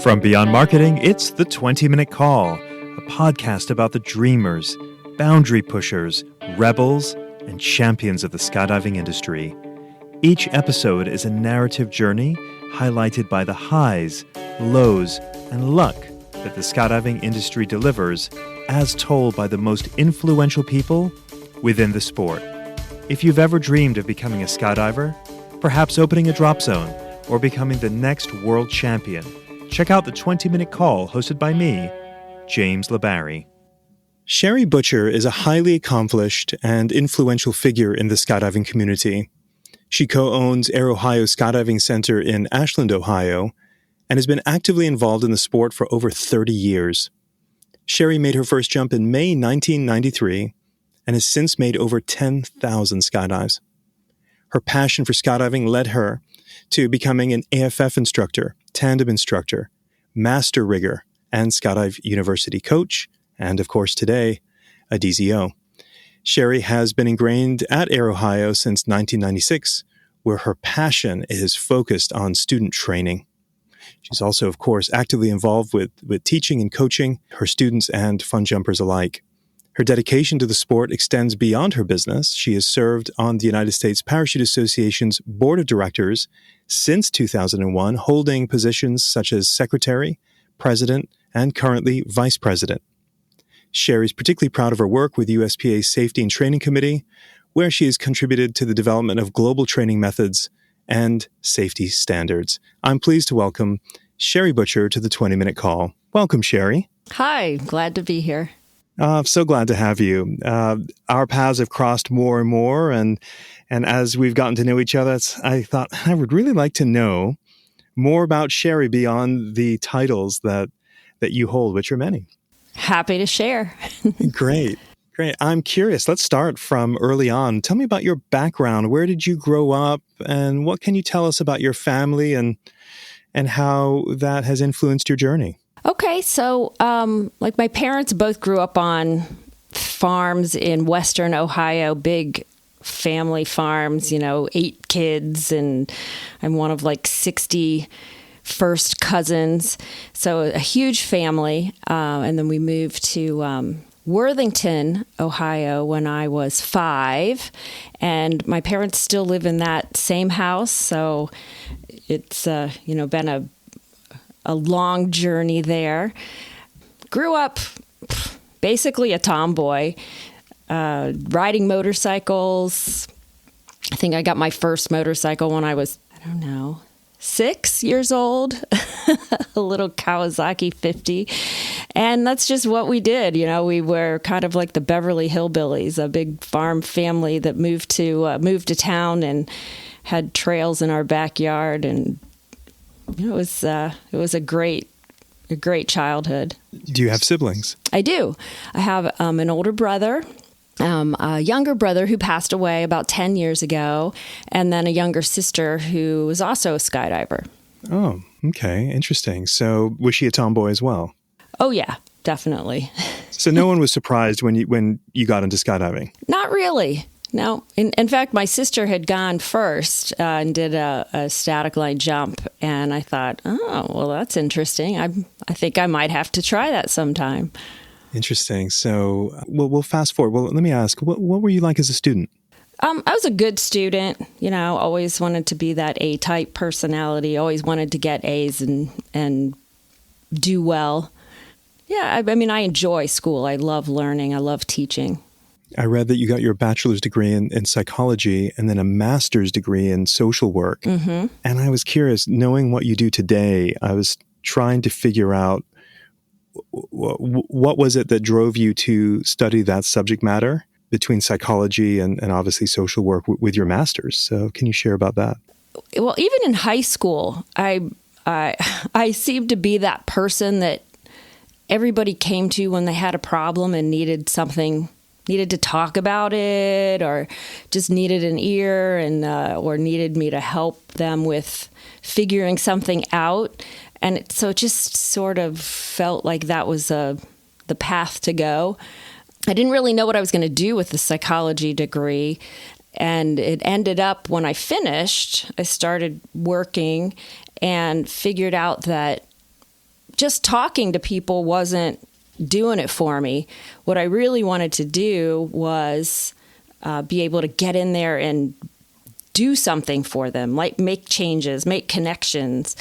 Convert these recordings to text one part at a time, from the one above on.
From Beyond Marketing, it's the 20-Minute Call, a podcast about the dreamers, boundary pushers, rebels, and champions of the skydiving industry. Each episode is a narrative journey highlighted by the highs, lows, and luck that the skydiving industry delivers, as told by the most influential people within the sport. If you've ever dreamed of becoming a skydiver, perhaps opening a drop zone, or becoming the next world champion, check out the 20-Minute Call hosted by me, James LeBarry. Sherry Butcher is a highly accomplished and influential figure in the skydiving community. She co-owns Aerohio Skydiving Center in Ashland, Ohio, and has been actively involved in the sport for over 30 years. Sherry made her first jump in May 1993 and has since made over 10,000 skydives. Her passion for skydiving led her to becoming an AFF Instructor, Tandem Instructor, Master Rigger, and Skydive University Coach, and of course today, a DZO. Sherry has been ingrained at Aerohio since 1996, where her passion is focused on student training. She's also, of course, actively involved with teaching and coaching her students and fun jumpers alike. Her dedication to the sport extends beyond her business. She has served on the United States Parachute Association's Board of Directors since 2001, holding positions such as Secretary, President, and currently Vice President. Sherry's particularly proud of her work with USPA's Safety and Training Committee, where she has contributed to the development of global training methods and safety standards. I'm pleased to welcome Sherry Butcher to the 20-Minute Call. Welcome, Sherry. Hi, glad to be here. I'm so glad to have you. Our paths have crossed more and more, and as we've gotten to know each other, I thought I would really like to know more about Sherry beyond the titles that you hold, which are many. Happy to share. Great. I'm curious. Let's start from early on. Tell me about your background. Where did you grow up, and what can you tell us about your family and how that has influenced your journey? Okay, so my parents both grew up on farms in Western Ohio, big family farms, 8 kids, and I'm one of 60 first cousins. So a huge family. And then we moved to Worthington, Ohio when I was 5. And my parents still live in that same house. So it's, been a long journey there. Grew up basically a tomboy, riding motorcycles. I think I got my first motorcycle when I was, 6 years old, a little Kawasaki 50. And that's just what we did. We were kind of like the Beverly Hillbillies, a big farm family that moved to town and had trails in our backyard. And it was a great childhood. Do you have siblings? I do. I have an older brother, a younger brother who passed away about 10 years ago, and then a younger sister who was also a skydiver. Oh, okay. Interesting. So was she a tomboy as well? Oh, yeah, definitely. So no one was surprised when you got into skydiving? Not really. No. In fact, my sister had gone first and did a static line jump, and I thought, oh, well, that's interesting. I think I might have to try that sometime. Interesting. So we'll fast forward. Well, let me ask, what were you like as a student? I was a good student, always wanted to be that A-type personality, always wanted to get A's and do well. Yeah, I enjoy school. I love learning. I love teaching. I read that you got your bachelor's degree in psychology and then a master's degree in social work. Mm-hmm. And I was curious, knowing what you do today, I was trying to figure out what was it that drove you to study that subject matter between psychology and obviously social work with your master's. So can you share about that? Well, even in high school, I seemed to be that person that everybody came to when they had a problem and needed to talk about it, or just needed an ear, and or needed me to help them with figuring something out. And so it just sort of felt like that was the path to go. I didn't really know what I was going to do with the psychology degree. And it ended up, when I finished, I started working and figured out that just talking to people wasn't doing it for me. What I really wanted to do was be able to get in there and do something for them, like make changes, make connections.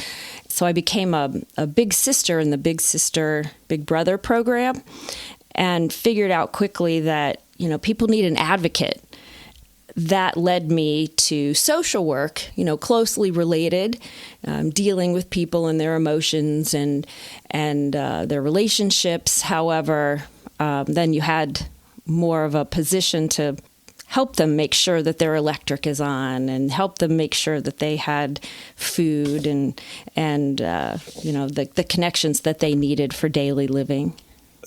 So I became a big sister in the Big Sister, Big Brother program, and figured out quickly that, people need an advocate. That led me to social work, closely related, dealing with people and their emotions and their relationships. However, then you had more of a position to help them make sure that their electric is on and help them make sure that they had food and the connections that they needed for daily living.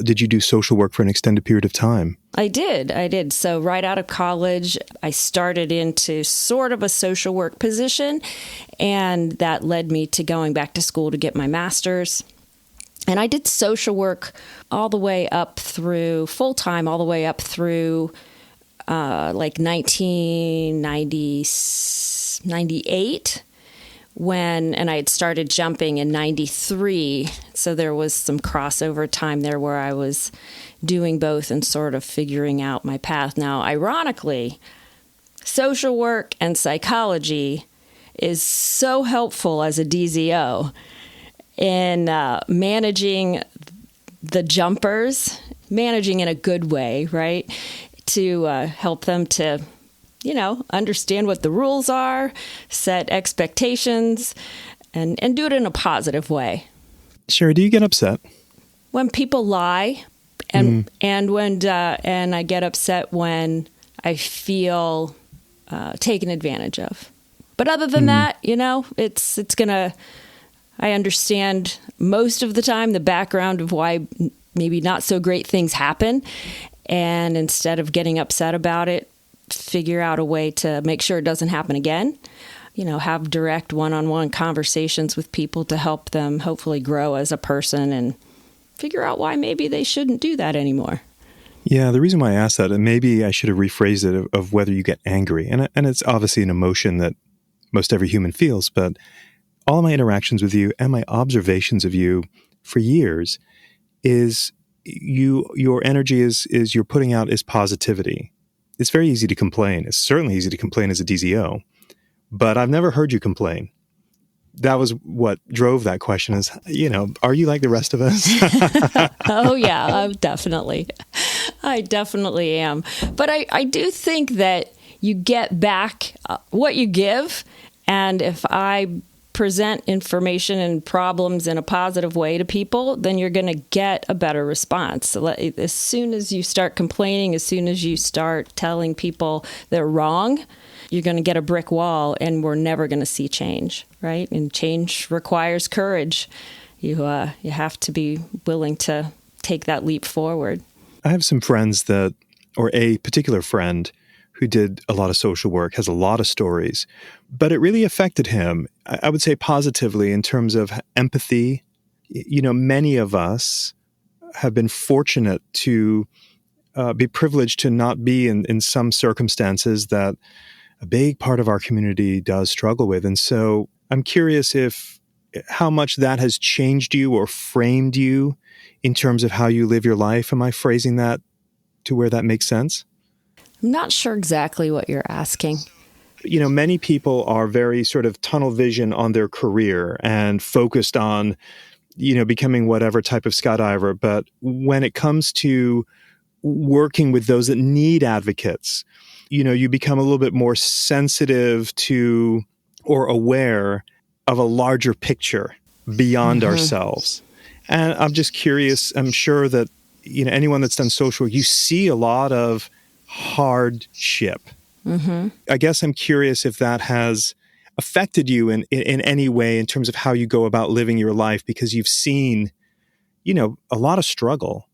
Did you do social work for an extended period of time? I did. So right out of college, I started into sort of a social work position, and that led me to going back to school to get my master's. And I did social work all the way up through full-time, all the way up through like 1998 and I had started jumping in 93. So there was some crossover time there where I was doing both and sort of figuring out my path. Now, ironically, social work and psychology is so helpful as a DZO in managing the jumpers, managing in a good way, right? To help them to, understand what the rules are, set expectations, and do it in a positive way. Sherry, do you get upset? When people lie, and I get upset when I feel taken advantage of. But other than that, it's gonna. I understand most of the time the background of why maybe not so great things happen. And instead of getting upset about it, figure out a way to make sure it doesn't happen again. Have direct one-on-one conversations with people to help them hopefully grow as a person and figure out why maybe they shouldn't do that anymore. Yeah, the reason why I asked that, and maybe I should have rephrased it of whether you get angry. And it's obviously an emotion that most every human feels, but all of my interactions with you and my observations of you for years is your energy is you're putting out is positivity. It's very easy to complain. It's certainly easy to complain as a DZO, but I've never heard you complain. That was what drove that question is, are you like the rest of us? Oh, yeah, definitely. I definitely am. But I do think that you get back what you give. And if I present information and problems in a positive way to people, then you're going to get a better response. So as soon as you start complaining, as soon as you start telling people they're wrong, you're going to get a brick wall and we're never going to see change, right? And change requires courage. You have to be willing to take that leap forward. I have some friends or a particular friend who did a lot of social work, has a lot of stories, but it really affected him, I would say positively in terms of empathy. Many of us have been fortunate to be privileged to not be in some circumstances that a big part of our community does struggle with. And so I'm curious how much that has changed you or framed you in terms of how you live your life. Am I phrasing that to where that makes sense? I'm not sure exactly what you're asking. Many people are very sort of tunnel vision on their career and focused on, becoming whatever type of skydiver. But when it comes to working with those that need advocates, you become a little bit more sensitive to or aware of a larger picture beyond ourselves. And I'm just curious, I'm sure that, anyone that's done social work, you see a lot of hardship. I guess I'm curious if that has affected you in any way in terms of how you go about living your life, because you've seen, a lot of struggle.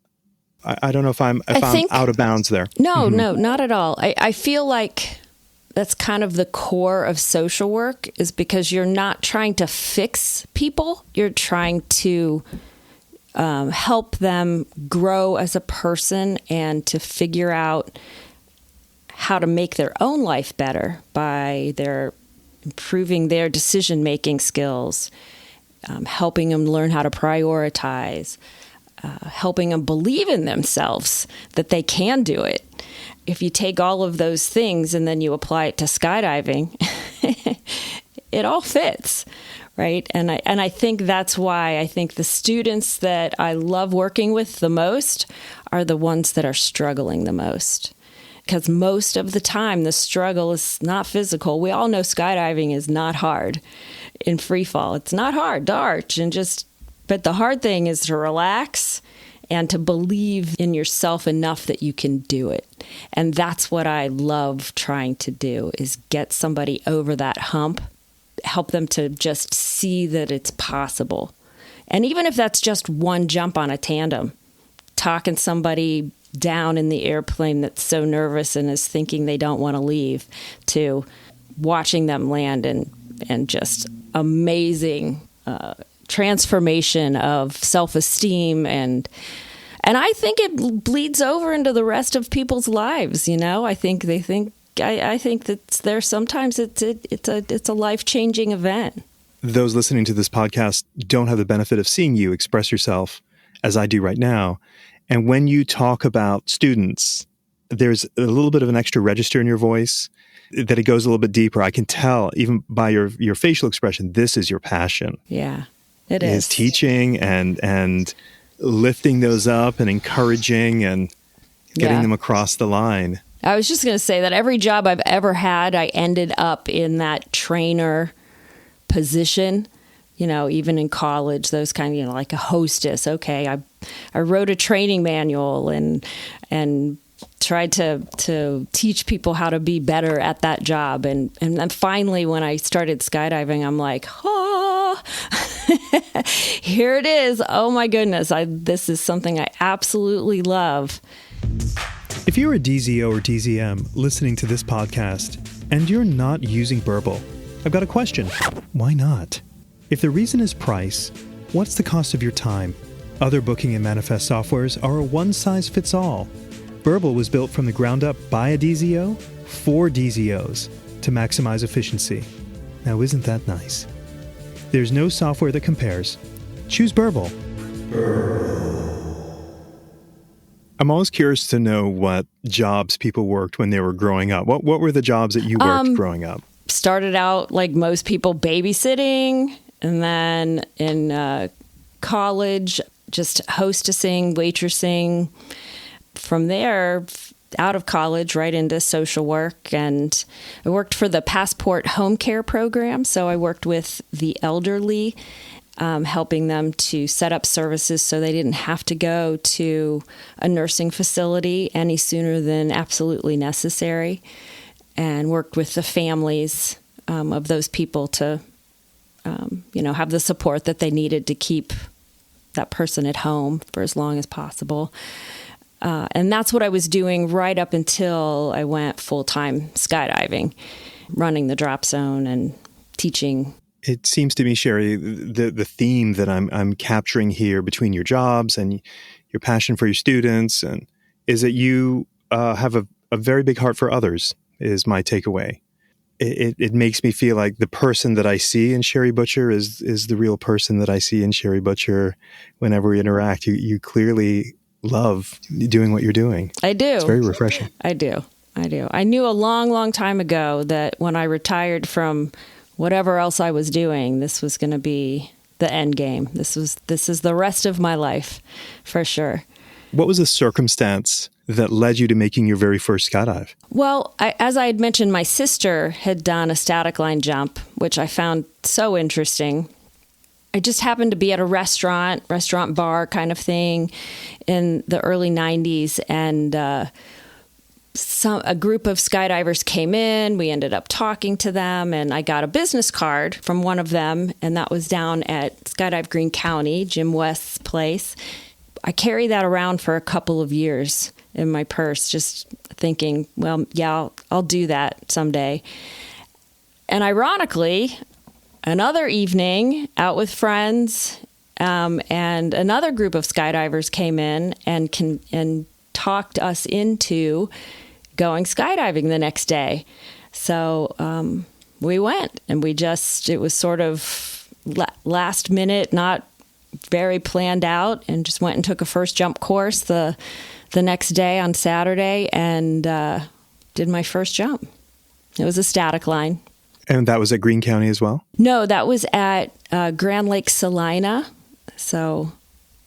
I don't know if I'm out of bounds there. No, not at all. I feel like that's kind of the core of social work, is because you're not trying to fix people. You're trying to help them grow as a person and to figure out how to make their own life better by their improving their decision-making skills, helping them learn how to prioritize, helping them believe in themselves that they can do it. If you take all of those things and then you apply it to skydiving, it all fits, right? And I think that's why I think the students that I love working with the most are the ones that are struggling the most. Because most of the time, the struggle is not physical. We all know skydiving is not hard in free fall. It's not hard to arch but the hard thing is to relax and to believe in yourself enough that you can do it. And that's what I love trying to do, is get somebody over that hump, help them to just see that it's possible. And even if that's just one jump on a tandem, talking somebody down in the airplane that's so nervous and is thinking they don't want to leave, to watching them land and just amazing transformation of self-esteem, and I think it bleeds over into the rest of people's lives. I think that there's sometimes it's a life-changing event. Those listening to this podcast don't have the benefit of seeing you express yourself as I do right now. And when you talk about students, there's a little bit of an extra register in your voice, that it goes a little bit deeper. I can tell even by your facial expression, this is your passion. Yeah, it is. Is teaching and lifting those up and encouraging and getting them across the line. I was just going to say that every job I've ever had, I ended up in that trainer position. Even in college, those kind of, like a hostess. Okay, I wrote a training manual and tried to teach people how to be better at that job. And then finally, when I started skydiving, I'm like, oh, here it is. Oh my goodness, this is something I absolutely love. If you're a DZO or DZM listening to this podcast and you're not using Burble, I've got a question. Why not? If the reason is price, what's the cost of your time? Other booking and manifest softwares are a one-size-fits-all. Burble was built from the ground up by a DZO for DZOs to maximize efficiency. Now, isn't that nice? There's no software that compares. Choose Burble. I'm always curious to know what jobs people worked when they were growing up. What were the jobs that you worked growing up? Started out like most people, babysitting, and then in college, just hostessing, waitressing. From there, out of college, right into social work. And I worked for the Passport Home Care program. So I worked with the elderly, helping them to set up services so they didn't have to go to a nursing facility any sooner than absolutely necessary. And worked with the families of those people to, have the support that they needed to keep that person at home for as long as possible. And that's what I was doing right up until I went full-time skydiving, running the drop zone and teaching. It seems to me, Sherry, the theme that I'm capturing here between your jobs and your passion for your students is that you have a very big heart for others, is my takeaway. It makes me feel like the person that I see in Sherry Butcher is the real person that I see in Sherry Butcher whenever we interact. You clearly love doing what you're doing. I do. It's very refreshing. I do. I knew a long, long time ago that when I retired from whatever else I was doing, this was going to be the end game. This is the rest of my life, for sure. What was the circumstance that led you to making your very first skydive? Well, as I had mentioned, my sister had done a static line jump, which I found so interesting. I just happened to be at a restaurant bar kind of thing in the early 90s, and a group of skydivers came in. We ended up talking to them, and I got a business card from one of them, and that was down at Skydive Greene County, Jim West's place. I carried that around for a couple of years in my purse, just thinking, well, yeah, I'll do that someday. And ironically, another evening out with friends, and another group of skydivers came in and talked us into going skydiving the next day. So we went, and it was sort of last minute, not very planned out, and just went and took a first jump course the next day on Saturday, and did my first jump. It was a static line. And that was at Greene County as well? No, that was at Grand Lake Salina, so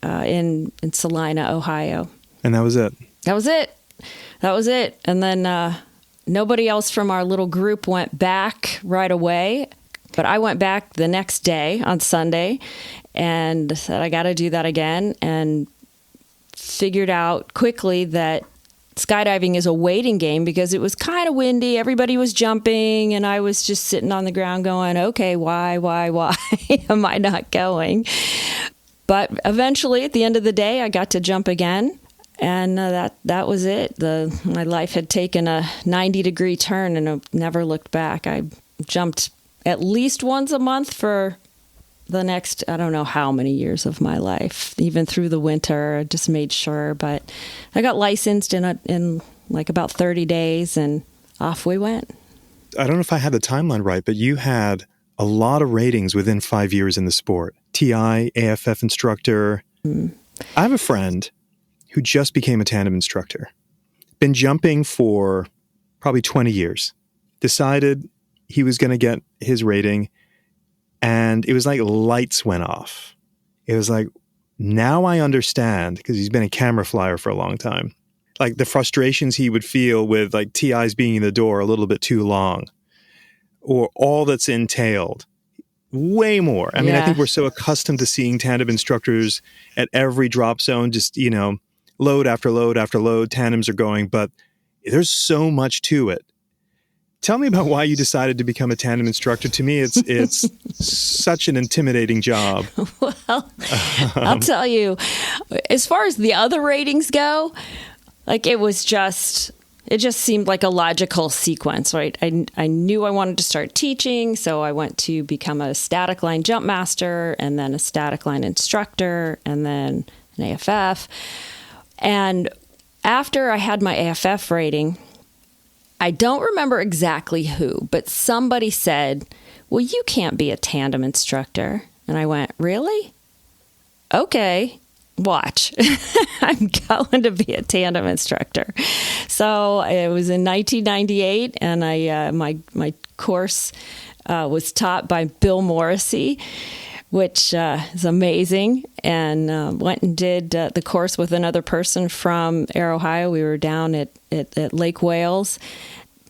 in Salina, Ohio. And that was it? That was it. And then nobody else from our little group went back right away, but I went back the next day on Sunday and said, I got to do that again, and figured out quickly that skydiving is a waiting game because it was kind of windy. Everybody was jumping, and I was just sitting on the ground going, okay, why am I not going? But eventually, at the end of the day, I got to jump again, and that was it. My life had taken a 90-degree turn, and I never looked back. I jumped at least once a month for the next, I don't know how many years of my life, even through the winter. I just made sure. But I got licensed in like about 30 days, and off we went. I don't know if I had the timeline right, but you had a lot of ratings within 5 years in the sport. TI, AFF Instructor. I have a friend who just became a tandem instructor. Been jumping for probably 20 years. Decided he was going to get his rating, and it was like lights went off. It was like, now I understand, because he's been a camera flyer for a long time, like the frustrations he would feel with like TIs being in the door a little bit too long, or all that's entailed. Way more. I mean, I think we're so accustomed to seeing tandem instructors at every drop zone, just, load after load after load, tandems are going, but there's so much to it. Tell me about why you decided to become a tandem instructor. To me, it's such an intimidating job. Well, I'll tell you, as far as the other ratings go, like it just seemed like a logical sequence, right? I knew I wanted to start teaching, so I went to become a static line jump master, and then a static line instructor, and then an AFF. And after I had my AFF rating, I don't remember exactly who, but somebody said, well, you can't be a tandem instructor. And I went, really? Okay, watch. I'm going to be a tandem instructor. So it was in 1998, and my course was taught by Bill Morrissey, which is amazing, and went and did the course with another person from Aerohio. We were down at Lake Wales.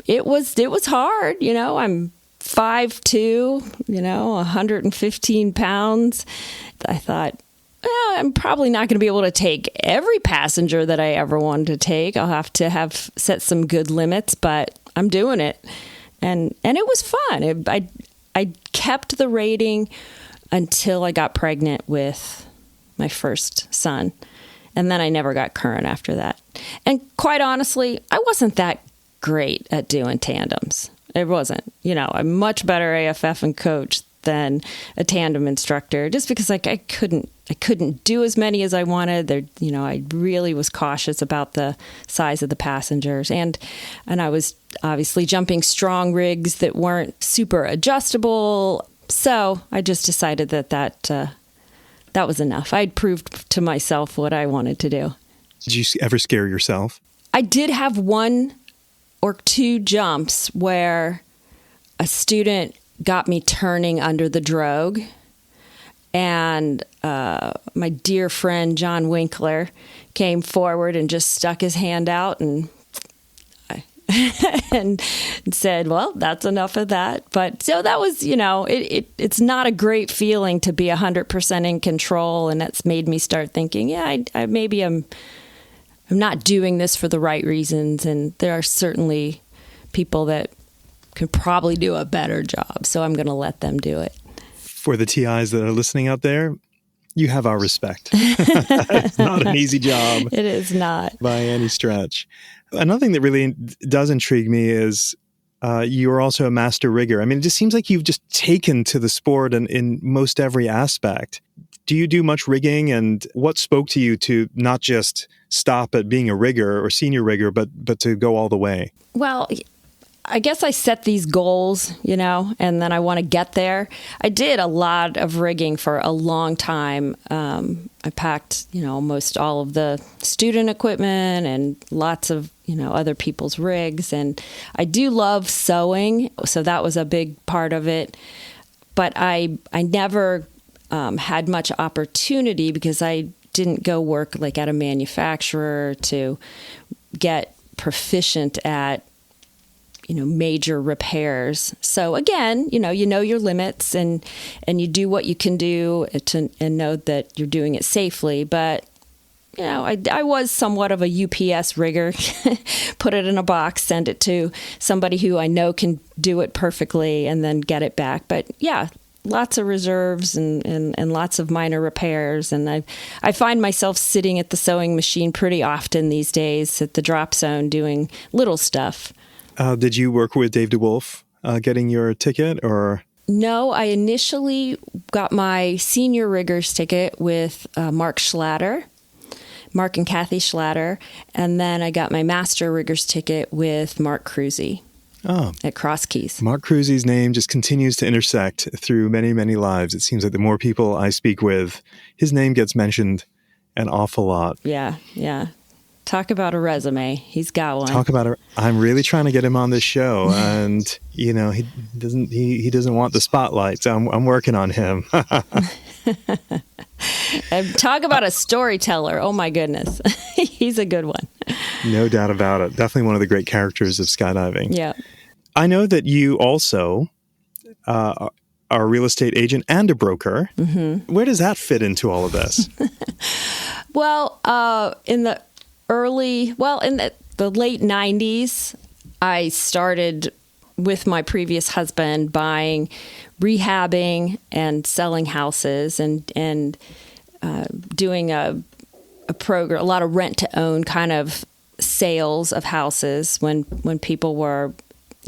It was hard, I'm 5'2", 115 pounds. I thought, I'm probably not going to be able to take every passenger that I ever wanted to take. I'll have to have set some good limits, but I'm doing it. And it was fun. I kept the rating until I got pregnant with my first son. And then I never got current after that. And quite honestly, I wasn't that great at doing tandems. It wasn't. I'm much better AFF and coach than a tandem instructor, just because I couldn't do as many as I wanted. I really was cautious about the size of the passengers, and I was obviously jumping strong rigs that weren't super adjustable. So I just decided that was enough. I'd proved to myself what I wanted to do. Did you ever scare yourself? I did have one or two jumps where a student got me turning under the drogue, and my dear friend John Winkler came forward and just stuck his hand out and said, well, that's enough of that. But so that was, it's not a great feeling to be 100% in control. And that's made me start thinking, maybe I'm not doing this for the right reasons. And there are certainly people that could probably do a better job. So I'm going to let them do it. For the TIs that are listening out there, you have our respect. It's not an easy job. It is not. By any stretch. Another thing that really does intrigue me is you are also a master rigger. I mean, it just seems like you've just taken to the sport in most every aspect. Do you do much rigging, and what spoke to you to not just stop at being a rigger or senior rigger, but to go all the way? Well, I guess I set these goals, and then I want to get there. I did a lot of rigging for a long time. I packed, almost all of the student equipment and lots of, other people's rigs. And I do love sewing, so that was a big part of it. But I never had much opportunity because I didn't go work like at a manufacturer to get proficient at major repairs. So again, you know your limits and you do what you can do and know that you're doing it safely. But I was somewhat of a UPS rigger. Put it in a box, send it to somebody who I know can do it perfectly, and then get it back. But yeah, lots of reserves and lots of minor repairs. And I find myself sitting at the sewing machine pretty often these days at the drop zone doing little stuff. Did you work with Dave DeWolf getting your ticket, or? No, I initially got my senior rigger's ticket with Mark and Kathy Schlatter, and then I got my master rigger's ticket with Mark Cruzy at Cross Keys. Mark Cruzy's name just continues to intersect through many, many lives. It seems like the more people I speak with, his name gets mentioned an awful lot. Yeah. Talk about a resume. He's got one. Talk about it. I'm really trying to get him on this show, and he doesn't want the spotlight. So I'm working on him. And talk about a storyteller. Oh my goodness. He's a good one. No doubt about it. Definitely one of the great characters of skydiving. Yeah. I know that you also are a real estate agent and a broker. Mm-hmm. Where does that fit into all of this? Well, in the late 90s, I started with my previous husband buying, rehabbing, and selling houses, and doing a program, a lot of rent-to-own kind of sales of houses when people were,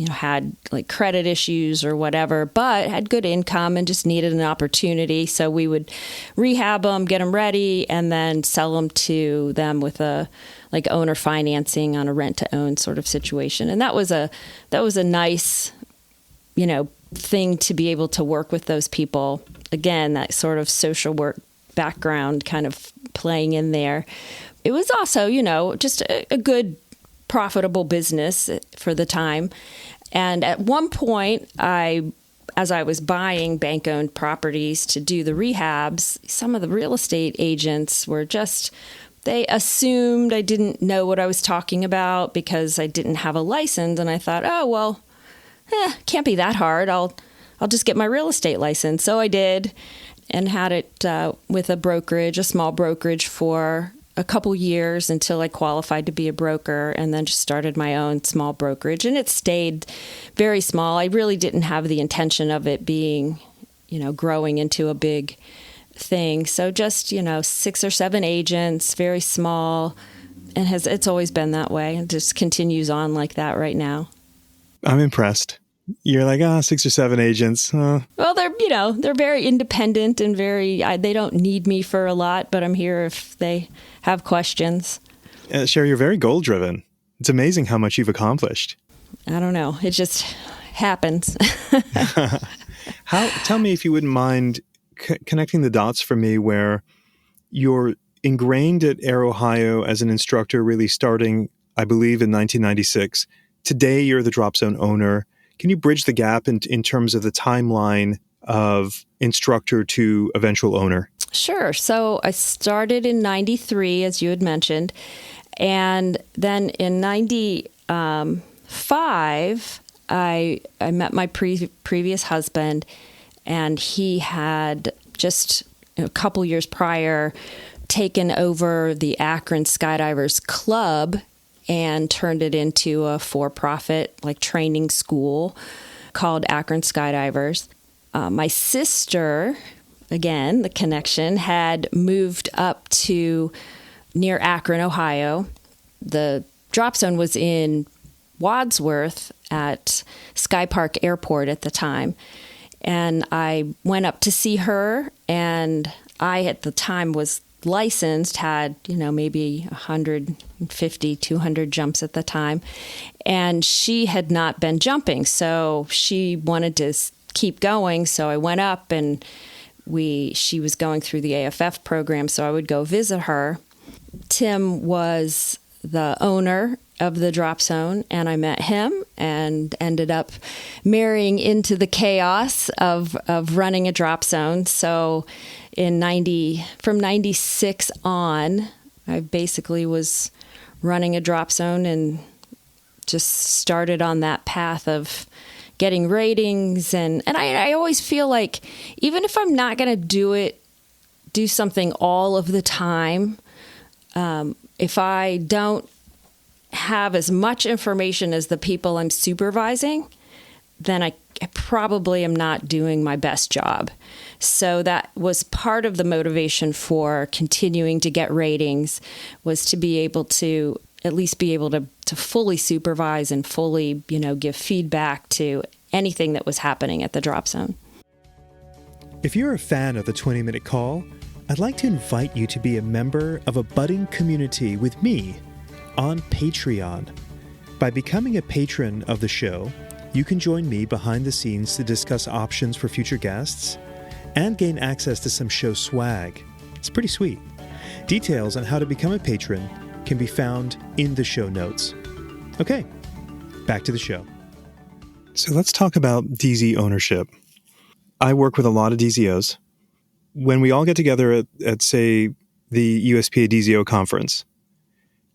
had like credit issues or whatever, but had good income and just needed an opportunity. So we would rehab them, get them ready, and then sell them to them with a like owner financing on a rent-to-own sort of situation. And that was a nice, thing to be able to work with those people. Again, that sort of social work background kind of playing in there. It was also, just a good, profitable business for the time. And at one point, as I was buying bank-owned properties to do the rehabs, some of the real estate agents were they assumed I didn't know what I was talking about because I didn't have a license. And I thought, oh, well, can't be that hard. I'll just get my real estate license. So I did, and had it with a small brokerage for a couple years until I qualified to be a broker, and then just started my own small brokerage. And it stayed very small. I really didn't have the intention of it being, growing into a big thing. So just, 6 or 7 agents, very small, and it's always been that way. It just continues on like that right now. I'm impressed. You're like, 6 or 7 agents. Well, they're very independent and they don't need me for a lot, but I'm here if they have questions. Sherry, you're very goal-driven. It's amazing how much you've accomplished. I don't know. It just happens. Tell me, if you wouldn't mind, connecting the dots for me, where you're engrained at Aerohio as an instructor, really starting, I believe, in 1996. Today, you're the drop zone owner. Can you bridge the gap in terms of the timeline of instructor to eventual owner? Sure. So I started in 93, as you had mentioned. And then in 95, I met my previous husband, and he had just a couple years prior taken over the Akron Skydivers Club and turned it into a for-profit training school called Akron Skydivers. My sister, again, the connection, had moved up to near Akron, Ohio. The drop zone was in Wadsworth at Sky Park Airport at the time. And I went up to see her, and I, at the time, was licensed, had, maybe 150, 200 jumps at the time. And she had not been jumping. So she wanted to keep going. So I went up, and she was going through the AFF program. So I would go visit her. Tim was the owner of the drop zone, and I met him and ended up marrying into the chaos of running a drop zone. So from 96 on, I basically was running a drop zone and just started on that path of getting ratings. And I always feel like, even if I'm not going to do something all of the time, if I don't have as much information as the people I'm supervising, then I probably am not doing my best job. So that was part of the motivation for continuing to get ratings, was to be able to at least be able to fully supervise and fully, give feedback to anything that was happening at the drop zone. If you're a fan of the 20-Minute Call, I'd like to invite you to be a member of a budding community with me on Patreon. By becoming a patron of the show, you can join me behind the scenes to discuss options for future guests and gain access to some show swag. It's pretty sweet. Details on how to become a patron can be found in the show notes. Okay, back to the show. So let's talk about DZ ownership. I work with a lot of DZOs. When we all get together at say, the USPA DZO conference,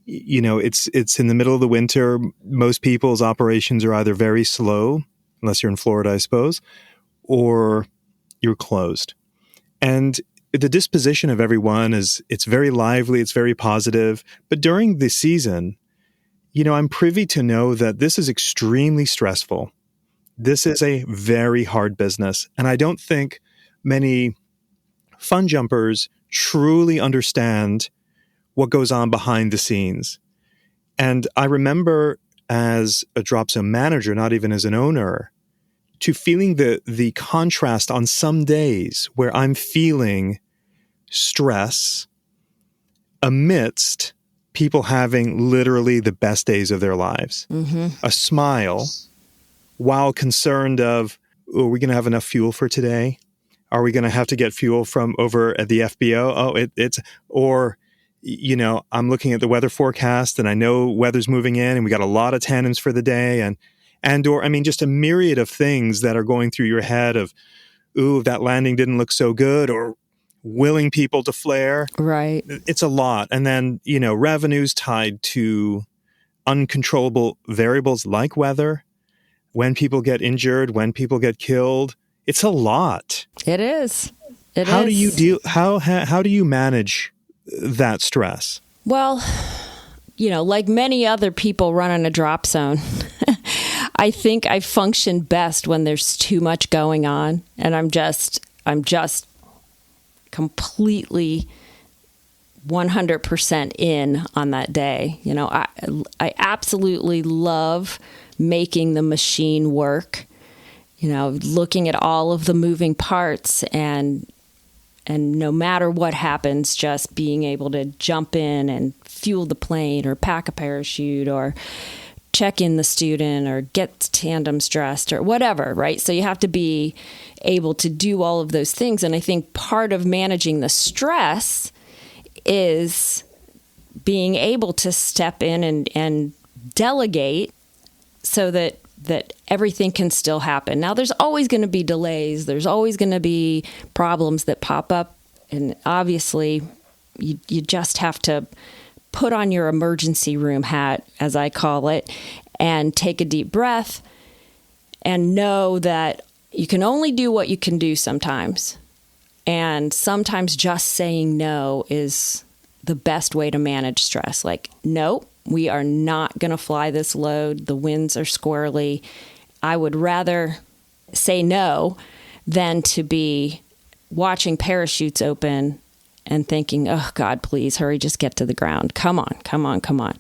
it's in the middle of the winter. Most people's operations are either very slow, unless you're in Florida, I suppose, or you're closed. And the disposition of everyone it's very lively, it's very positive. But during the season, I'm privy to know that this is extremely stressful. This is a very hard business. And I don't think many fun jumpers truly understand what goes on behind the scenes. And I remember, as a drop zone manager, not even as an owner, to feeling the contrast on some days where I'm feeling stress amidst people having literally the best days of their lives. Mm-hmm. A smile, while concerned of, are we going to have enough fuel for today? Are we going to have to get fuel from over at the FBO? I'm looking at the weather forecast, and I know weather's moving in, and we got a lot of tandems for the day, just a myriad of things that are going through your head of, ooh, that landing didn't look so good, or willing people to flare. Right. It's a lot. And then, revenues tied to uncontrollable variables like weather, when people get injured, when people get killed. It's a lot. It is. How do you manage that stress? Well, like many other people running a drop zone, I think I function best when there's too much going on, and I'm just completely 100% in on that day. I absolutely love making the machine work. Looking at all of the moving parts, and no matter what happens, just being able to jump in and fuel the plane, or pack a parachute, or check in the student, or get tandems dressed, or whatever, right? So you have to be able to do all of those things. And I think part of managing the stress is being able to step in and delegate so that everything can still happen. Now, there's always going to be delays. There's always going to be problems that pop up. And obviously, you just have to put on your emergency room hat, as I call it, and take a deep breath and know that you can only do what you can do sometimes. And sometimes just saying no is the best way to manage stress. Like, no, we are not going to fly this load. The winds are squirrely. I would rather say no than to be watching parachutes open and thinking, oh, God, please hurry, just get to the ground. Come on.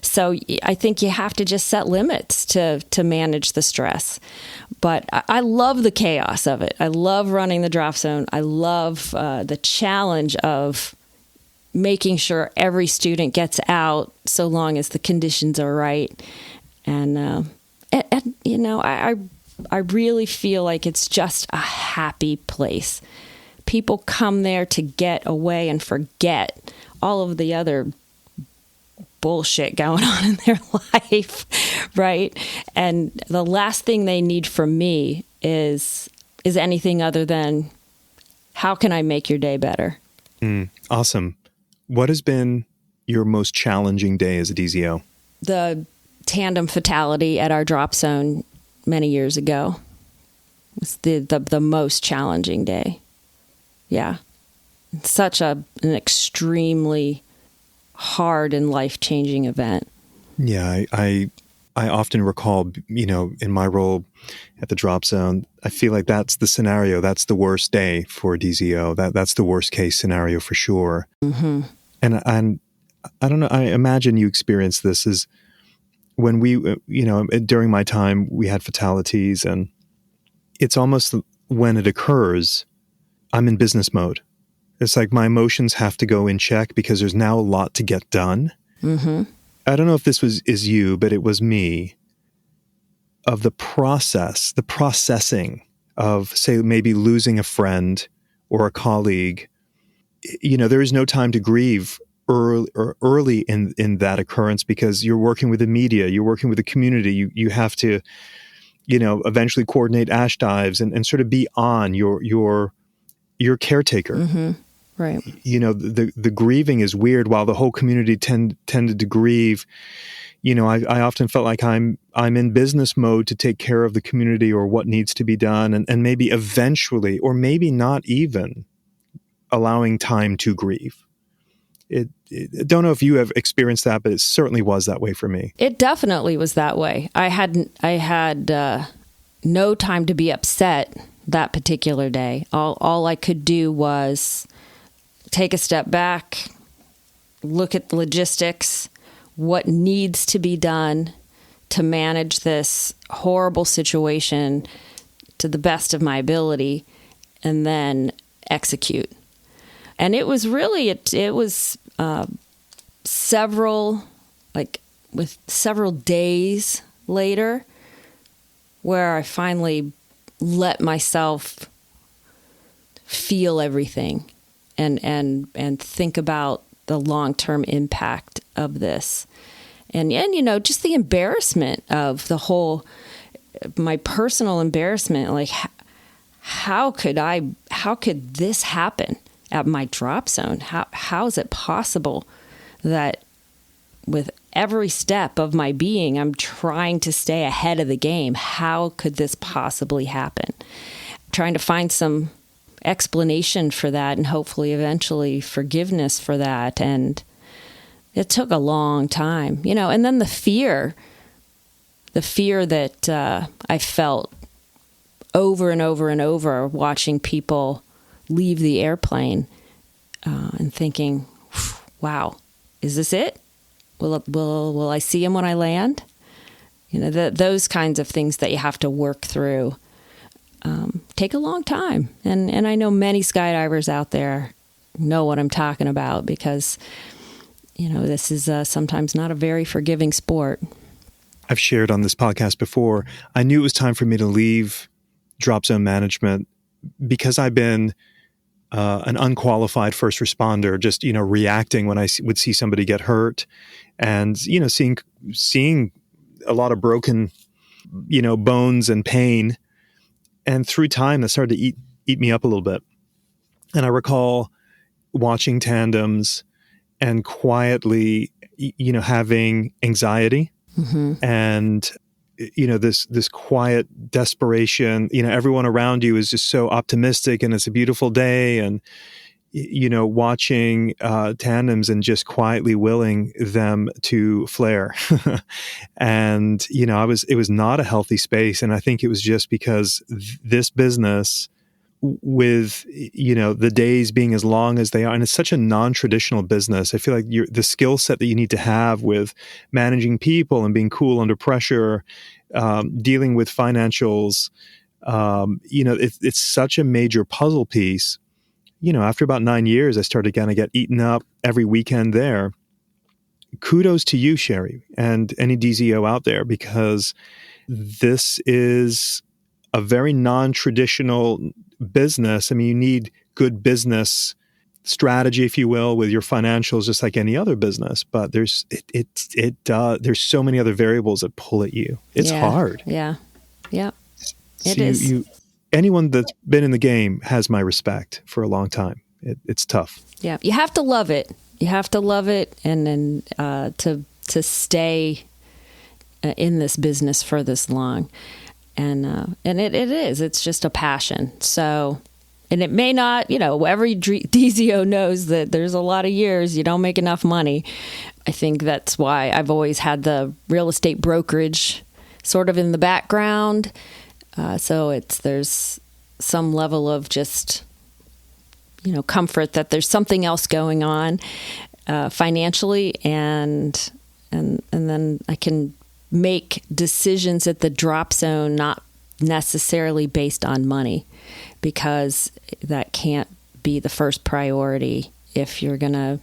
So I think you have to just set limits to manage the stress. But I love the chaos of it. I love running the drop zone. I love the challenge of making sure every student gets out so long as the conditions are right. And I really feel like it's just a happy place. People come there to get away and forget all of the other bullshit going on in their life, right? And the last thing they need from me is anything other than, how can I make your day better? Awesome. What has been your most challenging day as a DZO? The tandem fatality at our drop zone many years ago was the most challenging day. Yeah. It's such an extremely hard and life-changing event. Yeah, I often recall, in my role at the drop zone, I feel like that's the scenario. That's the worst day for a DZO. That's the worst case scenario for sure. Mm-hmm. And I don't know, I imagine you experienced this as when we, during my time, we had fatalities, and it's almost when it occurs, I'm in business mode. It's like my emotions have to go in check because there's now a lot to get done. Mm-hmm. I don't know if this is you, but it was me, of the processing of, say, maybe losing a friend or a colleague. There is no time to grieve early in that occurrence, because you're working with the media, you're working with the community. You have to, eventually coordinate ash dives and sort of be on your caretaker. Mm-hmm. Right. The grieving is weird. While the whole community tended to grieve, I often felt like I'm in business mode to take care of the community or what needs to be done, and maybe eventually, or maybe not even allowing time to grieve. I don't know if you have experienced that, but it certainly was that way for me. It definitely was that way. I had no time to be upset that particular day. All I could do was take a step back, look at the logistics, what needs to be done to manage this horrible situation to the best of my ability, and then execute. And it was really, it was several days later where I finally let myself feel everything and think about the long-term impact of this. And just the embarrassment of the whole, my personal embarrassment, like how could this happen at my drop zone? How is it possible that with every step of my being, I'm trying to stay ahead of the game? How could this possibly happen? Trying to find some explanation for that, and hopefully eventually forgiveness for that. And it took a long time, and then the fear that I felt over and over and over watching people leave the airplane, and thinking, wow, is this it? Will I see him when I land? Those kinds of things that you have to work through take a long time. And I know many skydivers out there know what I'm talking about, because, this is sometimes not a very forgiving sport. I've shared on this podcast before, I knew it was time for me to leave drop zone management because I've been an unqualified first responder, just, reacting when I would see somebody get hurt, and, seeing a lot of broken, bones and pain. And through time, that started to eat me up a little bit. And I recall watching tandems and quietly, having anxiety, mm-hmm. and, this quiet desperation. Everyone around you is just so optimistic, and it's a beautiful day. And, watching tandems and just quietly willing them to flare. And, it was not a healthy space. And I think it was just because this business, with, the days being as long as they are, and it's such a non-traditional business, I feel like the skill set that you need to have with managing people and being cool under pressure, dealing with financials, it's such a major puzzle piece. after about 9 years, I started to kind of get eaten up every weekend there. Kudos to you, Sherry, and any DZO out there, because this is a very non-traditional business. I mean, you need good business strategy, if you will, with your financials, just like any other business. But there's so many other variables that pull at you. It's hard. Yeah. So It is. Anyone that's been in the game has my respect for a long time. It's tough. Yeah, you have to love it. You have to love it, and then to stay in this business for this long, and it is. It's just a passion. So, and it may not. Every DZO knows that there's a lot of years you don't make enough money. I think that's why I've always had the real estate brokerage sort of in the background. So there's some level of just, comfort that there's something else going on financially, and then I can make decisions at the drop zone, not necessarily based on money, because that can't be the first priority if you're going to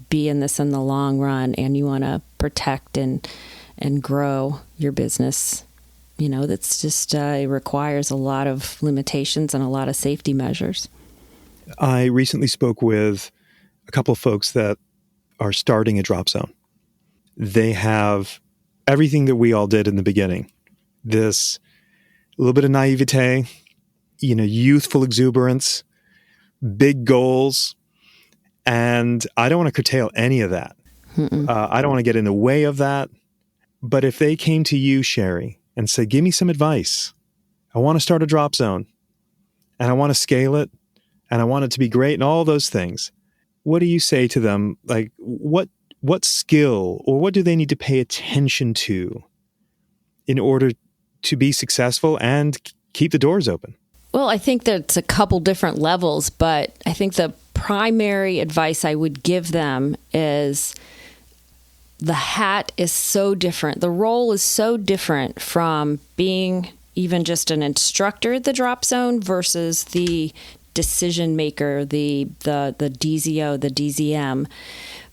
be in this in the long run and you want to protect and grow your business. That's just, it requires a lot of limitations and a lot of safety measures. I recently spoke with a couple of folks that are starting a drop zone. They have everything that we all did in the beginning. This little bit of naivete, youthful exuberance, big goals. And I don't want to curtail any of that. I don't want to get in the way of that. But if they came to you, Sherry, and said, give me some advice. I want to start a drop zone and I want to scale it and I want it to be great and all those things. What do you say to them? Like what skill or what do they need to pay attention to in order to be successful and keep the doors open? Well, I think that's a couple different levels, but I think the primary advice I would give them is the hat is so different. The role is so different from being even just an instructor at the drop zone versus the decision maker, the DZO, the DZM,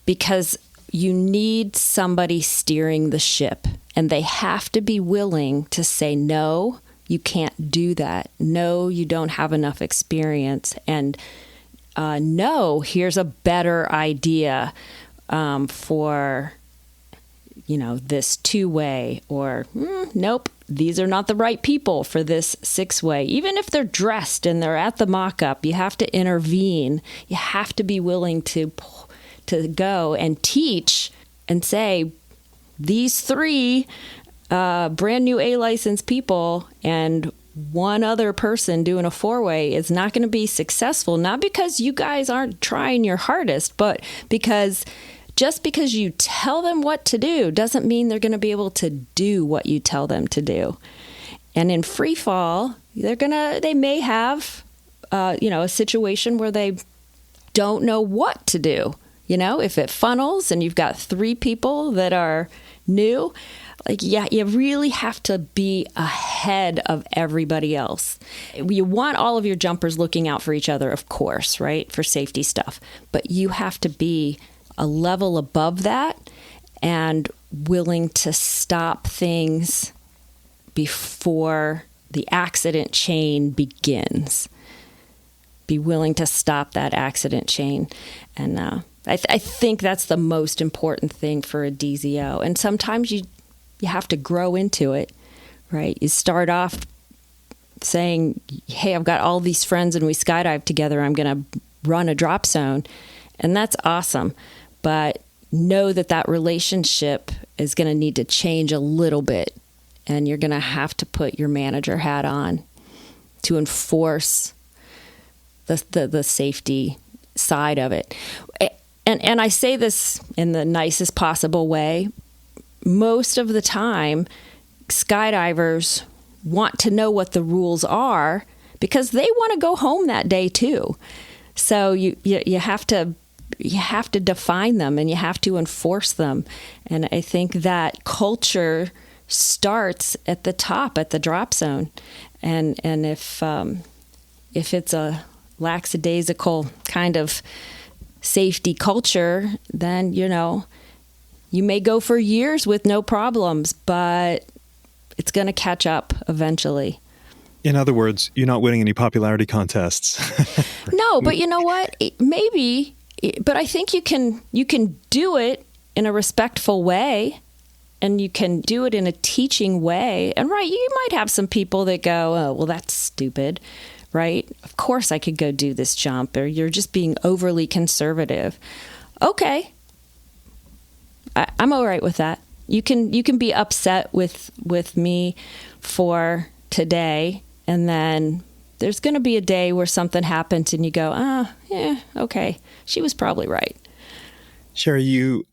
because you need somebody steering the ship, and they have to be willing to say, no, you can't do that. No, you don't have enough experience. And no, here's a better idea for this 2-way, or nope, these are not the right people for this 6-way. Even if they're dressed and they're at the mock-up, you have to intervene. You have to be willing to go and teach and say, these 3 brand new A-licensed people and one other person doing a 4-way is not going to be successful, not because you guys aren't trying your hardest, but because just because you tell them what to do doesn't mean they're going to be able to do what you tell them to do. And in free fall, they may have, a situation where they don't know what to do. If it funnels and you've got 3 people that are new, you really have to be ahead of everybody else. You want all of your jumpers looking out for each other, of course, right? For safety stuff. But you have to be a level above that and willing to stop things before the accident chain begins. Be willing to stop that accident chain. And I think that's the most important thing for a DZO. And sometimes you have to grow into it, right? You start off saying, hey, I've got all these friends and we skydive together. I'm going to run a drop zone. And that's awesome. But know that relationship is going to need to change a little bit. And you're going to have to put your manager hat on to enforce the safety side of it. And I say this in the nicest possible way. Most of the time, skydivers want to know what the rules are because they want to go home that day too. So you have to define them and you have to enforce them. And I think that culture starts at the top, at the drop zone. And if it's lackadaisical kind of safety culture, then, you may go for years with no problems, but it's going to catch up eventually. In other words, you're not winning any popularity contests. No, but you know what? Maybe, but I think you can do it in a respectful way, and you can do it in a teaching way. And right, you might have some people that go, "Oh, well, that's stupid," right? Of course I could go do this jump, or you're just being overly conservative. Okay. I'm all right with that. You can be upset with me for today, and then there's going to be a day where something happens and you go, yeah, okay, she was probably right. Sherry, you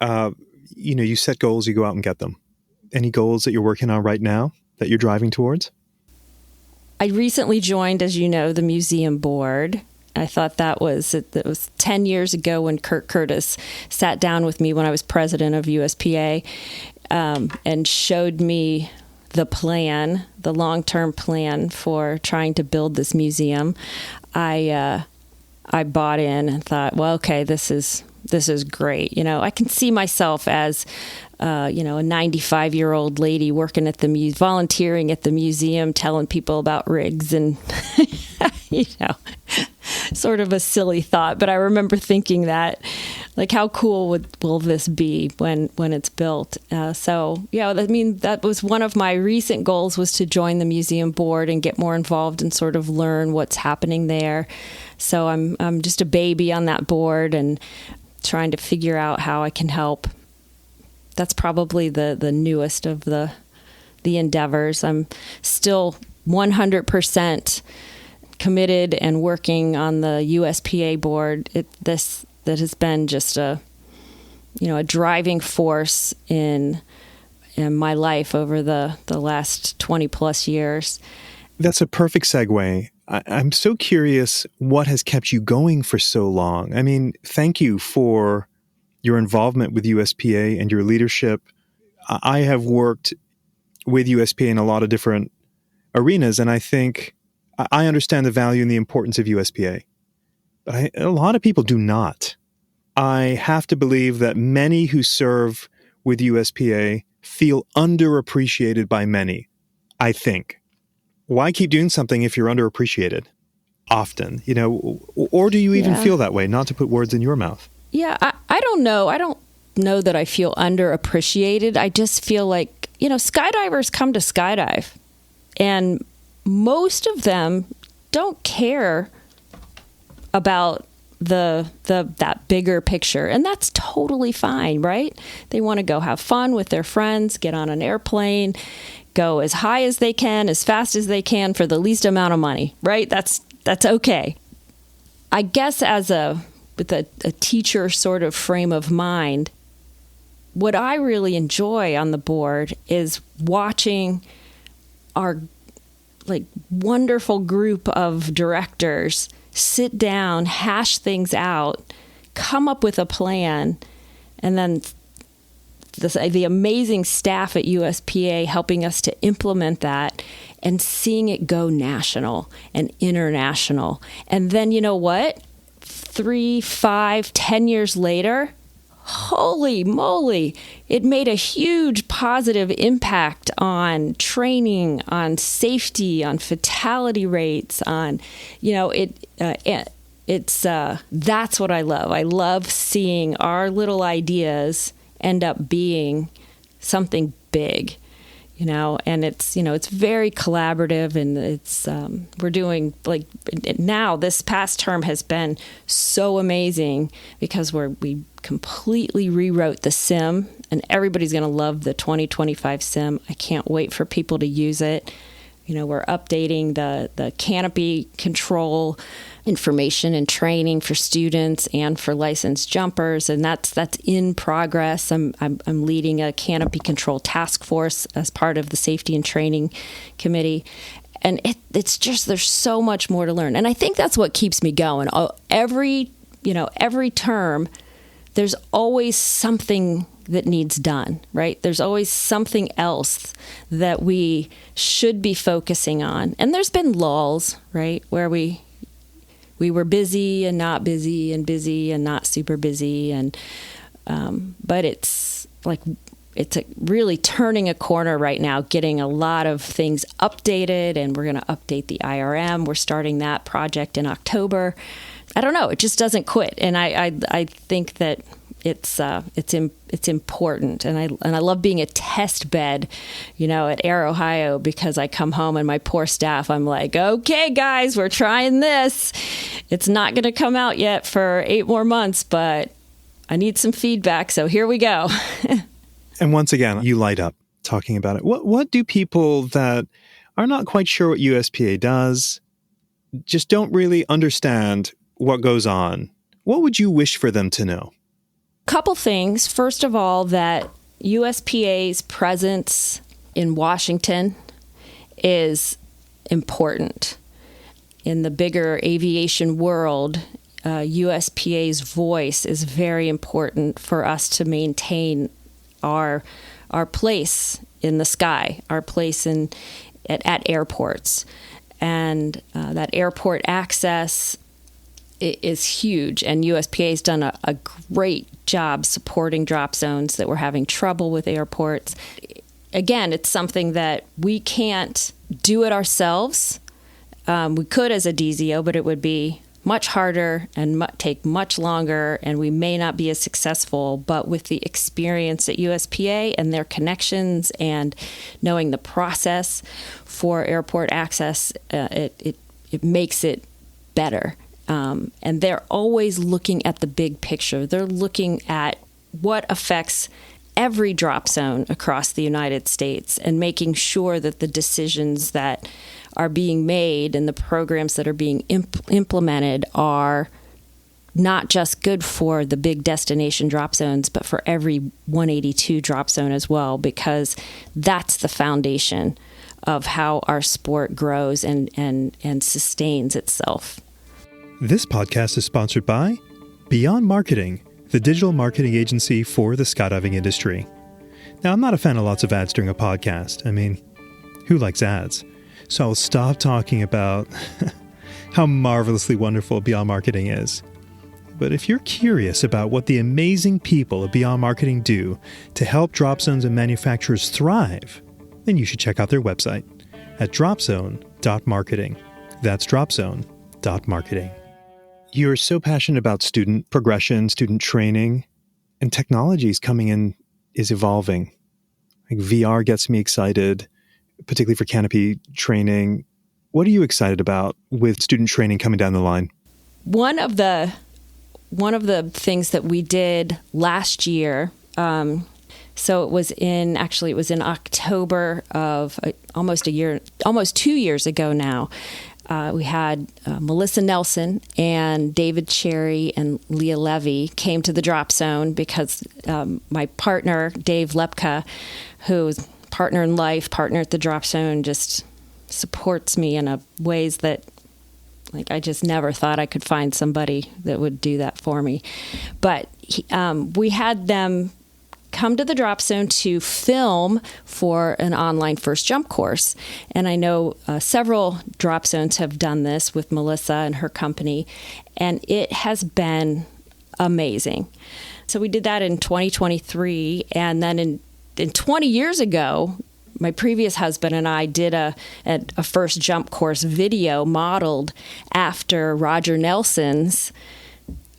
set goals, you go out and get them. Any goals that you're working on right now that you're driving towards? I recently joined, as you know, the museum board. I thought that was 10 years ago when Kurt Curtis sat down with me when I was president of USPA and showed me the plan, the long-term plan for trying to build this museum. I bought in and thought, well, okay, this is great. I can see myself as a 95-year-old lady working at the volunteering at the museum, telling people about rigs and sort of a silly thought. But I remember thinking that, like, how cool will this be when it's built? That was one of my recent goals, was to join the museum board and get more involved and sort of learn what's happening there. So I'm just a baby on that board and trying to figure out how I can help. That's probably the newest of the endeavors. I'm still 100% committed and working on the USPA board. That has been just a driving force in my life over the last 20 plus years. That's a perfect segue. I'm so curious what has kept you going for so long. I mean, thank you for your involvement with USPA and your leadership. I have worked with USPA in a lot of different arenas, and I think I understand the value and the importance of USPA. But a lot of people do not. I have to believe that many who serve with USPA feel underappreciated by many, I think. Why keep doing something if you're underappreciated often, or do you even feel that way? Not to put words in your mouth. Yeah, I don't know. I don't know that I feel underappreciated. I just feel like, skydivers come to skydive, and most of them don't care about that bigger picture, and that's totally fine, right? They want to go have fun with their friends, get on an airplane, go as high as they can, as fast as they can for the least amount of money, right? That's okay. I guess with a teacher sort of frame of mind, what I really enjoy on the board is watching our wonderful group of directors sit down, hash things out, come up with a plan, and then the amazing staff at USPA helping us to implement that and seeing it go national and international. And then, you know what? 3, 5, 10 years later, holy moly, it made a huge positive impact on training, on safety, on fatality rates, on, that's what I love. I love seeing our little ideas end up being something big, and it's very collaborative, and it's, we're doing now this past term has been so amazing because we completely rewrote the sim, and everybody's going to love the 2025 sim. I can't wait for people to use it. We're updating the canopy control information and training for students and for licensed jumpers, and that's in progress. I'm leading a canopy control task force as part of the safety and training committee, and it's just, there's so much more to learn, and I think that's what keeps me going. Every term, there's always something that needs done, right? There's always something else that we should be focusing on. And there's been lulls, right, where we we were busy and not busy and busy and not super busy. And but it's really turning a corner right now, getting a lot of things updated, and we're going to update the IRM. We're starting that project in October. I don't know. It just doesn't quit. And I think that it's important, and I love being a test bed, at Aerohio, because I come home and my poor staff, I'm like, okay, guys, we're trying this. It's not going to come out yet for 8 more months, but I need some feedback, so here we go. And once again, you light up talking about it. What do people that are not quite sure what USPA does, just don't really understand what goes on, what would you wish for them to know? Couple things. First of all, that USPA's presence in Washington is important. In the bigger aviation world, USPA's voice is very important for us to maintain our place in the sky, our place at airports. And that airport access is huge, and USPA has done a great job supporting drop zones that were having trouble with airports. Again, it's something that we can't do it ourselves. We could as a DZO, but it would be much harder and take much longer, and we may not be as successful. But with the experience at USPA and their connections and knowing the process for airport access, it makes it better. And they're always looking at the big picture. They're looking at what affects every drop zone across the United States and making sure that the decisions that are being made and the programs that are being implemented are not just good for the big destination drop zones, but for every 182 drop zone as well, because that's the foundation of how our sport grows and sustains itself. This podcast is sponsored by Beyond Marketing, the digital marketing agency for the skydiving industry. Now, I'm not a fan of lots of ads during a podcast. I mean, who likes ads? So I'll stop talking about how marvelously wonderful Beyond Marketing is. But if you're curious about what the amazing people at Beyond Marketing do to help drop zones and manufacturers thrive, then you should check out their website at dropzone.marketing. That's dropzone.marketing. You're so passionate about student progression, student training, and technology is coming in, is evolving. Like VR gets me excited, particularly for canopy training. What are you excited about with student training coming down the line? One of the things that we did last year, so it was in October of almost 2 years ago now. We had Melissa Nelson and David Cherry and Leah Levy came to the drop zone because my partner, Dave Lepka, who's partner in life, partner at the drop zone, just supports me in ways that I just never thought I could find somebody that would do that for me. But we had them come to the drop zone to film for an online first jump course. And I know several drop zones have done this with Melissa and her company, and it has been amazing. So we did that in 2023, and then in 20 years ago, my previous husband and I did a first jump course video modeled after Roger Nelson's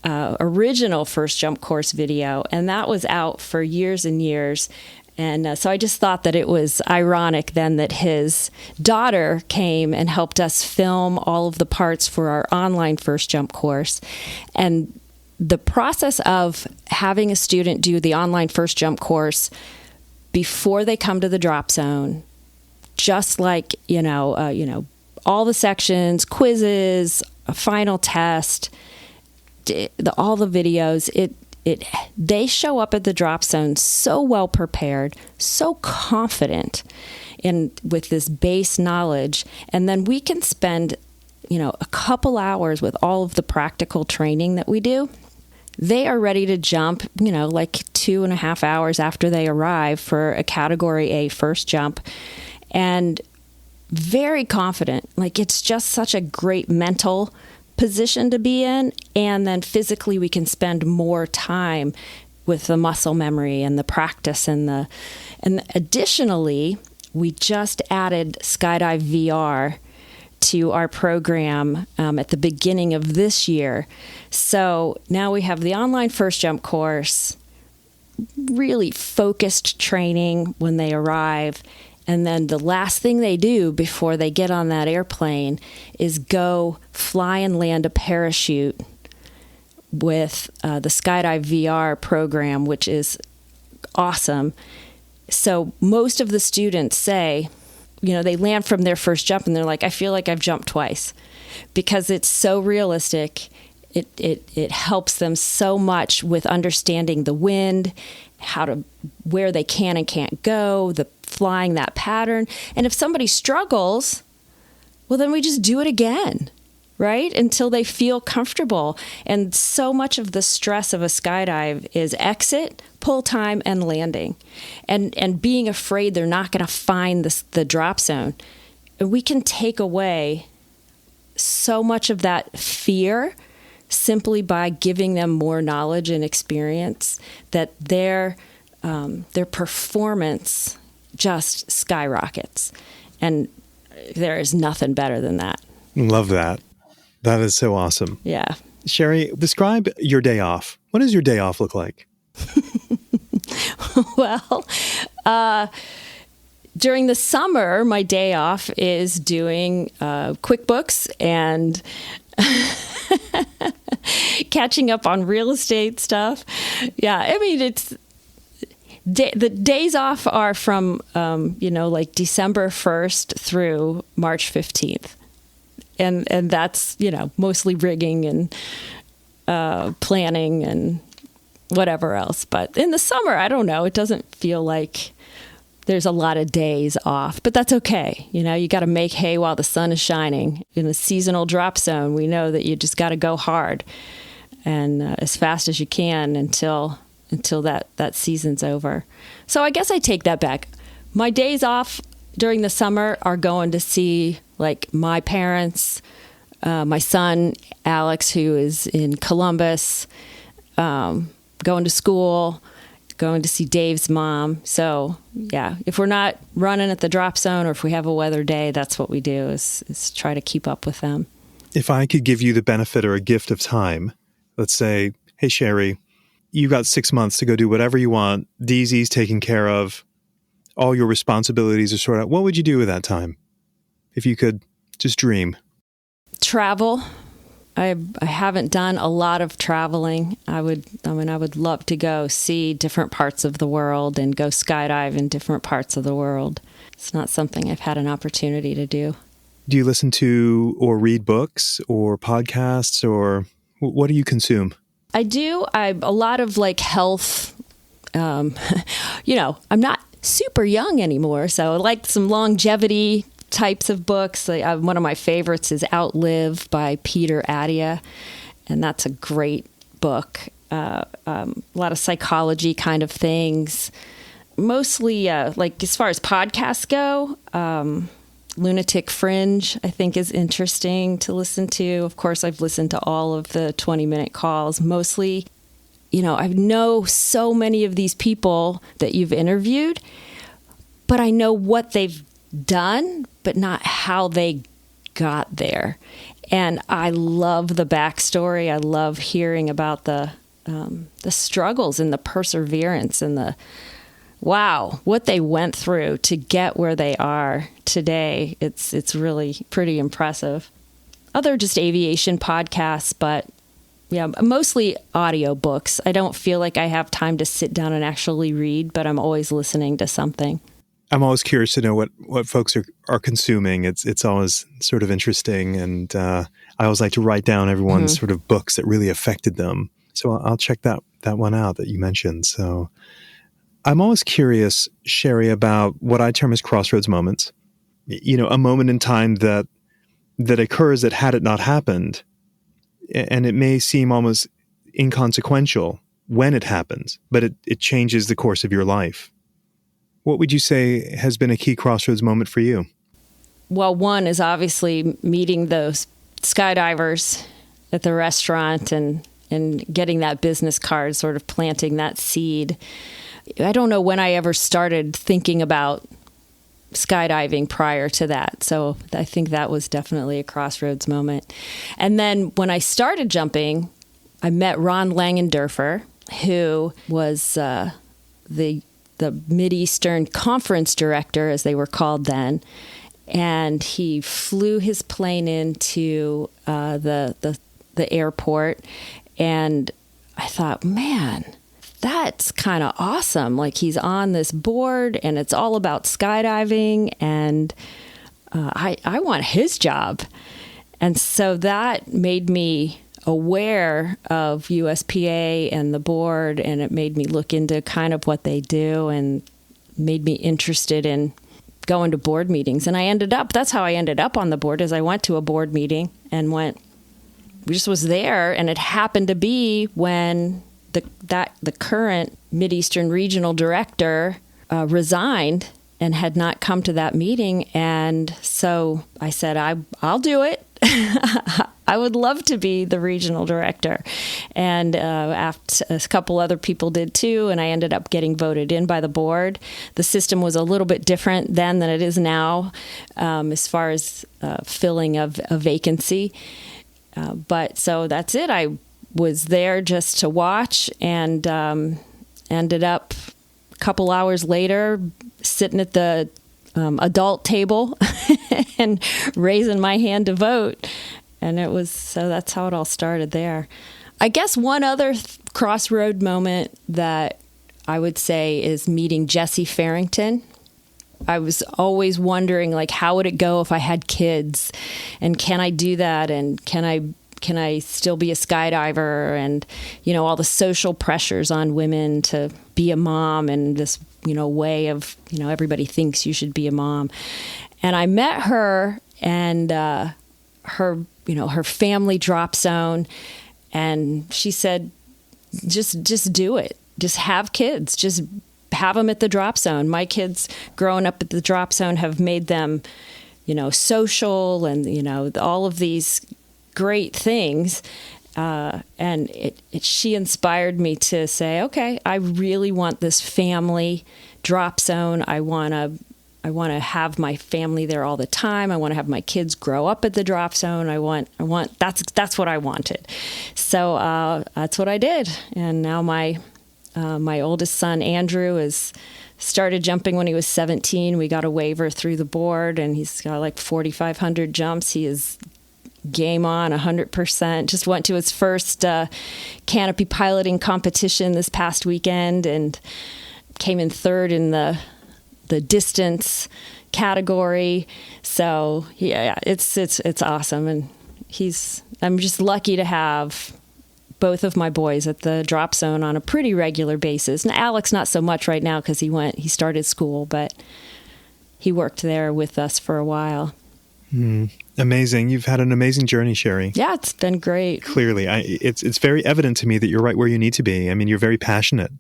original first jump course video, and that was out for years and years. And so I just thought that it was ironic then that his daughter came and helped us film all of the parts for our online first jump course. And the process of having a student do the online first jump course before they come to the drop zone, just like, all the sections, quizzes, a final test, all the videos, they show up at the drop zone so well prepared, so confident with this base knowledge, and then we can spend, a couple hours with all of the practical training that we do. They are ready to jump, like 2.5 hours after they arrive for a Category A first jump, and very confident. Like, it's just such a great mental position to be in, and then physically we can spend more time with the muscle memory and the practice and additionally, we just added Skydive VR to our program at the beginning of this year. So now we have the online first jump course, really focused training when they arrive. And then the last thing they do before they get on that airplane is go fly and land a parachute with the Skydive VR program, which is awesome. So most of the students say, they land from their first jump and they're like, I feel like I've jumped twice, because it's so realistic. It helps them so much with understanding the wind, where they can and can't go, the flying that pattern. And if somebody struggles, well, then we just do it again, right? Until they feel comfortable. And so much of the stress of a skydive is exit, pull time, and landing. And being afraid they're not going to find the drop zone. And we can take away so much of that fear simply by giving them more knowledge and experience, that their performance just skyrockets. And there is nothing better than that. Love that. That is so awesome. Yeah. Sherry, describe your day off. What does your day off look like? Well, during the summer, my day off is doing QuickBooks and catching up on real estate stuff. Yeah, I mean, it's the days off are from, like December 1st through March 15th. And that's, mostly rigging and planning and whatever else. But in the summer, I don't know. It doesn't feel like there's a lot of days off, but that's okay. You got to make hay while the sun is shining. In a seasonal drop zone, we know that you just got to go hard and as fast as you can until that season's over. So I guess I take that back. My days off during the summer are going to see like my parents, my son, Alex, who is in Columbus, going to school, going to see Dave's mom. So yeah, if we're not running at the drop zone or if we have a weather day, that's what we do is try to keep up with them. If I could give you the benefit or a gift of time, let's say, hey, Sherry, you got 6 months to go do whatever you want. DZ's taken care of. All your responsibilities are sorted out. What would you do with that time? If you could just dream. Travel. I haven't done a lot of traveling. I would love to go see different parts of the world and go skydive in different parts of the world. It's not something I've had an opportunity to do. Do you listen to or read books or podcasts, or what do you consume? I do. A lot of like health. I'm not super young anymore, so I like some longevity types of books. One of my favorites is Outlive by Peter Attia, and that's a great book. A lot of psychology kind of things. Mostly, like as far as podcasts go, Lunatic Fringe, I think, is interesting to listen to. Of course, I've listened to all of the 20-minute calls. Mostly, I know so many of these people that you've interviewed, but I know what they've done, but not how they got there. And I love the backstory. I love hearing about the struggles and the perseverance and what they went through to get where they are today. It's really pretty impressive. Other just aviation podcasts, but yeah, mostly audio books. I don't feel like I have time to sit down and actually read, but I'm always listening to something. I'm always curious to know what folks are consuming. It's always sort of interesting, and I always like to write down everyone's sort of books that really affected them. So I'll check that one out that you mentioned. So I'm always curious, Sherry, about what I term as crossroads moments. A moment in time that occurs that had it not happened, and it may seem almost inconsequential when it happens, but it changes the course of your life. What would you say has been a key crossroads moment for you? Well, one is obviously meeting those skydivers at the restaurant and getting that business card, sort of planting that seed. I don't know when I ever started thinking about skydiving prior to that. So I think that was definitely a crossroads moment. And then when I started jumping, I met Ron Langendorfer, who was the Mideastern Conference Director, as they were called then. And he flew his plane into the airport. And I thought, man, that's kind of awesome. Like, he's on this board and it's all about skydiving, and I want his job. And so that made me aware of USPA and the board, and it made me look into kind of what they do and made me interested in going to board meetings. And that's how I ended up on the board, is I went to a board meeting and just was there. And it happened to be when the current Mideastern regional director resigned and had not come to that meeting. And so I said, I'll do it. I would love to be the regional director. And after a couple other people did too, and I ended up getting voted in by the board. The system was a little bit different then than it is now, as far as filling of a vacancy. But so that's it. I was there just to watch, and ended up a couple hours later sitting at the adult table and raising my hand to vote. And so that's how it all started there. I guess one other crossroad moment that I would say is meeting Jesse Farrington. I was always wondering, like, how would it go if I had kids, and can I do that, and can I still be a skydiver, and, all the social pressures on women to be a mom, and this, way of, everybody thinks you should be a mom. And I met her, and her family drop zone, and she said, just do it. Just have kids. Just have them at the drop zone. My kids growing up at the drop zone have made them, social, and, all of these great things. And she inspired me to say, okay, I really want this family drop zone. I want to have my family there all the time. I want to have my kids grow up at the drop zone. That's what I wanted. So that's what I did. And now my oldest son, Andrew, has started jumping when he was 17. We got a waiver through the board, and he's got like 4,500 jumps. He is game on 100%. Just went to his first canopy piloting competition this past weekend and came in third in the distance category. So yeah, it's awesome. And I'm just lucky to have both of my boys at the drop zone on a pretty regular basis. And Alex, not so much right now because he started school, but he worked there with us for a while. Amazing. You've had an amazing journey, Sherry. Yeah, it's been great. Clearly, it's very evident to me that you're right where you need to be. I mean, you're very passionate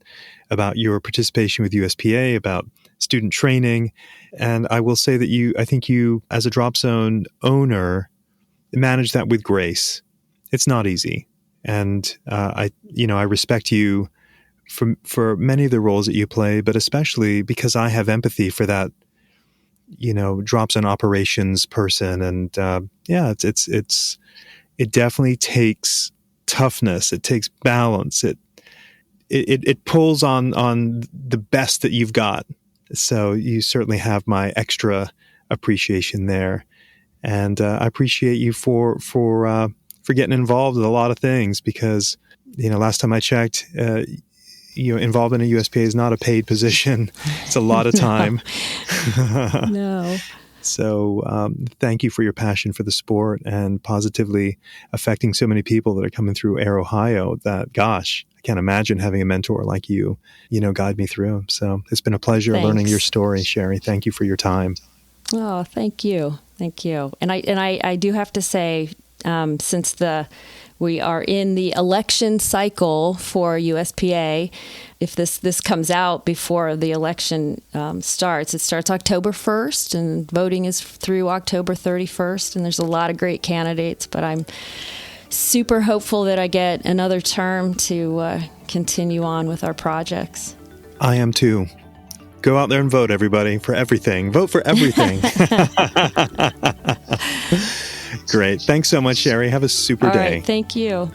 about your participation with USPA, about student training. And I will say that I think you, as a drop zone owner, manage that with grace. It's not easy. And I respect you for many of the roles that you play, but especially because I have empathy for that, drop zone operations person. And it definitely takes toughness. It takes balance. It pulls on the best that you've got. So you certainly have my extra appreciation there. And I appreciate you for getting involved with a lot of things, because, last time I checked, involvement in USPA is not a paid position. It's a lot of time. No. So thank you for your passion for the sport and positively affecting so many people that are coming through Aerohio that, gosh, I can't imagine having a mentor like you, guide me through. So it's been a pleasure learning your story, Sherry. Thank you for your time. Oh, thank you. Thank you. And I do have to say, since we are in the election cycle for USPA, if this comes out before the election starts, it starts October 1st, and voting is through October 31st, and there's a lot of great candidates, but I'm super hopeful that I get another term to continue on with our projects. I am too. Go out there and vote, everybody, for everything. Vote for everything. Great. Thanks so much, Sherry. Have a super day. All right, thank you.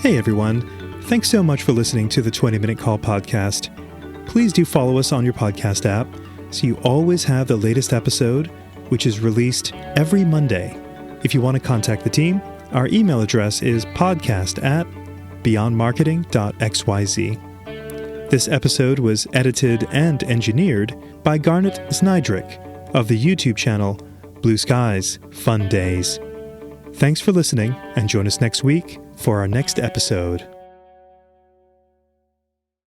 Hey, everyone. Thanks so much for listening to the 20-Minute Call podcast. Please do follow us on your podcast app so you always have the latest episode, which is released every Monday. If you want to contact the team, our email address is podcast@beyondmarketing.xyz. This episode was edited and engineered by Garnet Znydrick of the YouTube channel Blue Skies, Fun Days. Thanks for listening, and join us next week for our next episode.